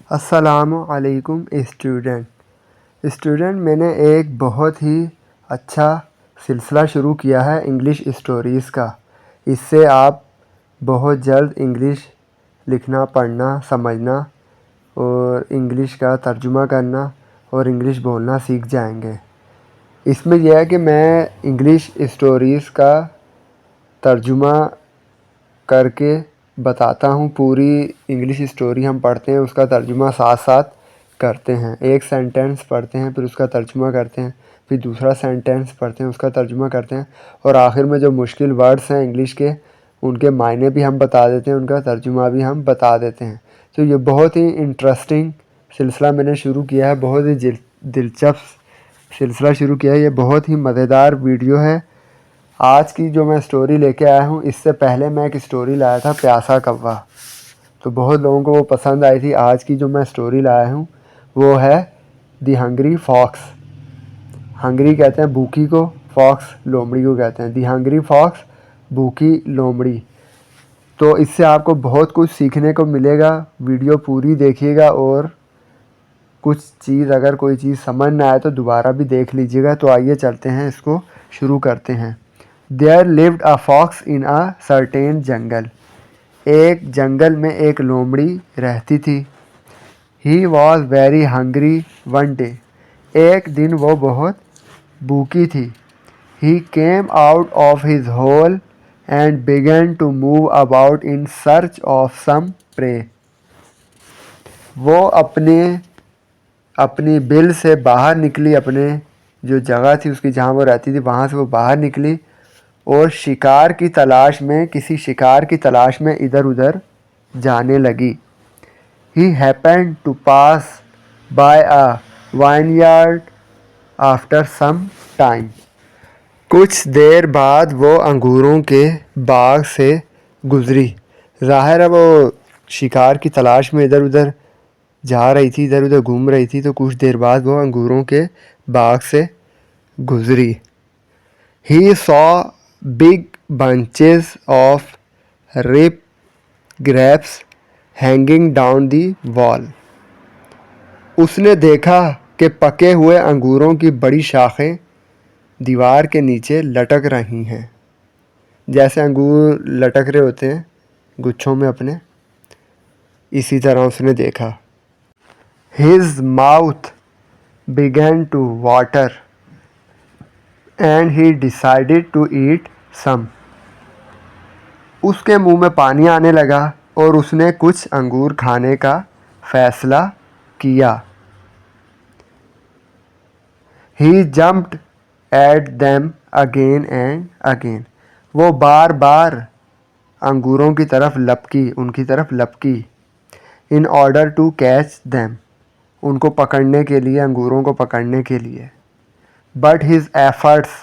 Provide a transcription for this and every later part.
السلام علیکم اسٹوڈنٹ میں نے ایک بہت ہی اچھا سلسلہ شروع کیا ہے انگلش اسٹوریز کا۔ اس سے آپ بہت جلد انگلش لکھنا، پڑھنا، سمجھنا اور انگلش کا ترجمہ کرنا اور انگلش بولنا سیکھ جائیں گے۔ اس میں یہ ہے کہ میں انگلش اسٹوریز کا ترجمہ کر کے بتاتا ہوں۔ پوری انگلش اسٹوری ہم پڑھتے ہیں، اس کا ترجمہ ساتھ ساتھ کرتے ہیں۔ ایک سینٹینس پڑھتے ہیں، پھر اس کا ترجمہ کرتے ہیں، پھر دوسرا سینٹینس پڑھتے ہیں، اس کا ترجمہ کرتے ہیں، اور آخر میں جو مشکل ورڈز ہیں انگلش کے، ان کے معنی بھی ہم بتا دیتے ہیں، ان کا ترجمہ بھی ہم بتا دیتے ہیں۔ تو یہ بہت ہی انٹرسٹنگ سلسلہ میں نے شروع کیا ہے، بہت ہی دلچسپ سلسلہ شروع کیا ہے۔ یہ بہت ہی مزیدار ویڈیو ہے۔ آج کی جو میں اسٹوری لے کے آیا ہوں، اس سے پہلے میں ایک اسٹوری لایا تھا پیاسا کوا، تو بہت لوگوں کو وہ پسند آئی تھی۔ آج کی جو میں اسٹوری لایا ہوں وہ ہے دی ہنگری فاکس۔ ہنگری کہتے ہیں بھوکی کو، فاکس لومڑی کو کہتے ہیں۔ دی ہنگری فاکس، بھوکی لومڑی۔ تو اس سے آپ کو بہت کچھ سیکھنے کو ملے گا۔ ویڈیو پوری دیکھیے گا، اور اگر کوئی چیز سمجھ نہ آئے تو دوبارہ بھی دیکھ لیجیے گا۔ تو آئیے چلتے ہیں، اس کو شروع کرتے ہیں۔ There lived a fox in a certain jungle. ایک جنگل میں ایک لومڑی رہتی تھی۔ He was very hungry one day. ایک دن وہ بہت بھوکی تھی۔ He came out of his hole and began to move about in search of some prey. وہ اپنی بل سے باہر نکلی، اپنے جو جگہ تھی اس کی جہاں وہ رہتی تھی وہاں سے وہ باہر نکلی، اور کسی شکار کی تلاش میں ادھر ادھر جانے لگی۔ He happened to pass by a vineyard after some time. کچھ دیر بعد وہ انگوروں کے باغ سے گزری۔ ظاہر ہے وہ شکار کی تلاش میں ادھر ادھر جا رہی تھی، ادھر ادھر گھوم رہی تھی، تو کچھ دیر بعد وہ انگوروں کے باغ سے گزری۔ He saw big bunches of ripe grapes hanging down the wall. اس نے دیکھا کہ پکے ہوئے انگوروں کی بڑی شاخیں دیوار کے نیچے لٹک رہی ہیں۔ جیسے انگور لٹک رہے ہوتے ہیں گچھوں میں اپنے، اسی طرح اس نے دیکھا۔ His mouth began to water and he decided to eat some. اس کے منہ میں پانی آنے لگا اور اس نے کچھ انگور کھانے کا فیصلہ کیا۔ He jumped at them again and again. وہ بار بار انگوروں کی طرف لپکی in order to catch them. ان کو پکڑنے کے لیے، انگوروں کو پکڑنے کے لیے۔ But his efforts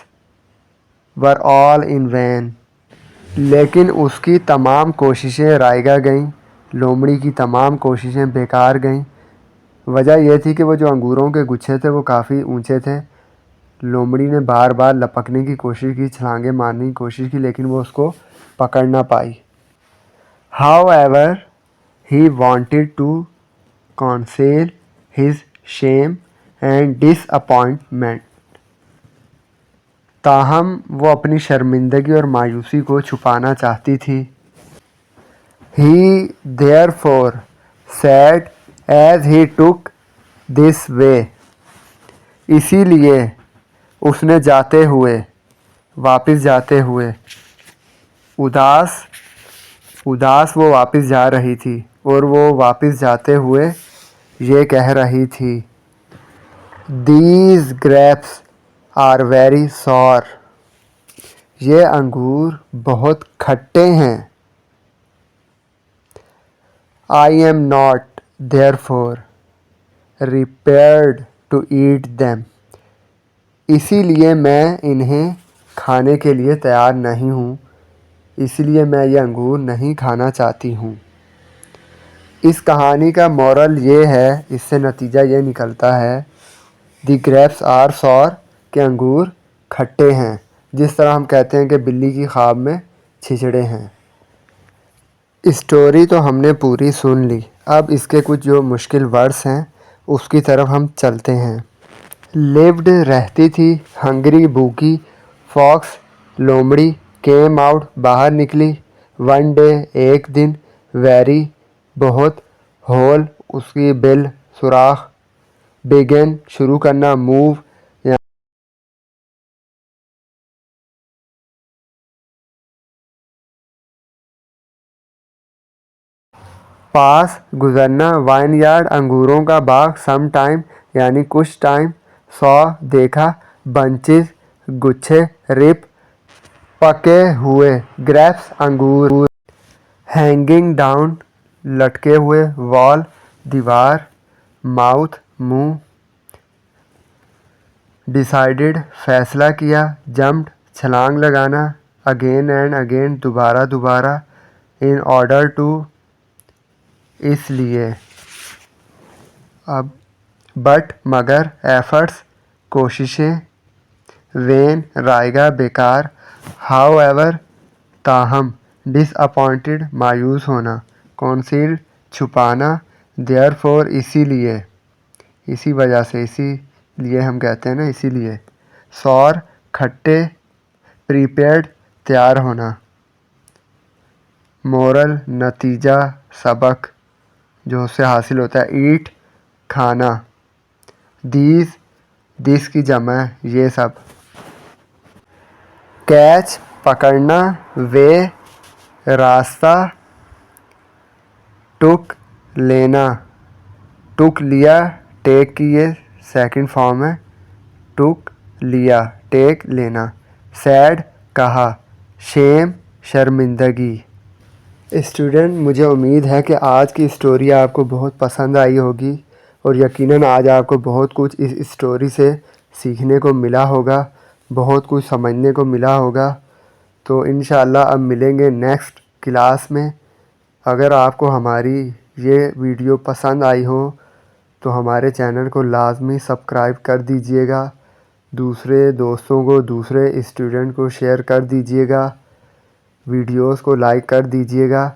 were all in vain. لیکن اس کی تمام کوششیں رائگاں گئیں، لومڑی کی تمام کوششیں بیکار گئیں۔ وجہ یہ تھی کہ وہ جو انگوروں کے گچھے تھے وہ کافی اونچے تھے۔ لومڑی نے بار بار لپکنے کی کوشش کی، چھلانگیں مارنے کی کوشش کی، لیکن وہ اس کو پکڑ نہ پائی۔ However, he wanted to conceal his shame and disappointment. تاہم وہ اپنی شرمندگی اور مایوسی کو چھپانا چاہتی تھی۔ He therefore said as he took this way. اسی لیے اس نے واپس جاتے ہوئے اداس وہ واپس جا رہی تھی، اور وہ واپس جاتے ہوئے یہ کہہ رہی تھی، These grapes are very sour. یہ انگور بہت کھٹے ہیں۔ I am not therefore prepared to eat them. اسی لیے میں انہیں کھانے کے لیے تیار نہیں ہوں، اسی لیے میں یہ انگور نہیں کھانا چاہتی ہوں۔ اس کہانی کا مورل یہ ہے، اس سے نتیجہ یہ نکلتا ہے، دی گریپس آر سور، کہ انگور کھٹے ہیں، جس طرح ہم کہتے ہیں کہ بلی کی خواب میں چھچڑے ہیں۔ اسٹوری تو ہم نے پوری سن لی، اب اس کے کچھ جو مشکل ورڈس ہیں اس کی طرف ہم چلتے ہیں. lived رہتی تھی, hungry بھوکی, fox لومڑی, came out باہر نکلی, one day ایک دن, very بہت, hole اس کی بل سوراخ, begin شروع کرنا, move پاس گزرنا, وائن یارڈ انگوروں کا باغ, سم ٹائم یعنی کچھ ٹائم, سو دیکھا, بنچز گچھے, رپ پکے ہوئے, گریپس انگور, ہینگنگ ڈاؤن لٹکے ہوئے, وال دیوار, ماؤتھ منہ, ڈیسائیڈڈ فیصلہ کیا, جمپڈ چھلانگ لگانا, اگین اینڈ اگین دوبارہ دوبارہ, ان آرڈر ٹو اس لیے. اب بٹ مگر, ایفرٹس کوششیں, وین رائے گا بیکار, ہاؤ ایور تاہم, ڈس اپوائنٹڈ مایوس ہونا, کنسیلڈ چھپانا, دیئر فور اسی لیے, اسی وجہ سے, اسی لیے ہم کہتے ہیں نا, اسی لیے. سور کھٹے, پریپیئرڈ تیار ہونا, مورل نتیجہ سبق جو اس سے حاصل ہوتا ہے, ایٹ کھانا, دیز دس کی جمع ہے, یہ سب. کیچ پکڑنا, وے راستہ, ٹک لینا, ٹک لیا, ٹیک کی یہ سیکنڈ فارم ہے, ٹک لیا ٹیک لینا. سیڈ کہا, شیم شرمندگی. اسٹوڈنٹ مجھے امید ہے کہ آج کی اسٹوری آپ کو بہت پسند آئی ہوگی اور یقیناً آج آپ کو بہت کچھ اس اسٹوری سے سیکھنے کو ملا ہوگا, بہت کچھ سمجھنے کو ملا ہوگا. تو انشاءاللہ اب ملیں گے نیکسٹ کلاس میں. اگر آپ کو ہماری یہ ویڈیو پسند آئی ہو تو ہمارے چینل کو لازمی سبسکرائب کر دیجئے گا, دوسرے دوستوں کو, دوسرے اسٹوڈنٹ کو شیئر کر دیجئے گا, ویڈیوز کو لائک کر دیجئے گا.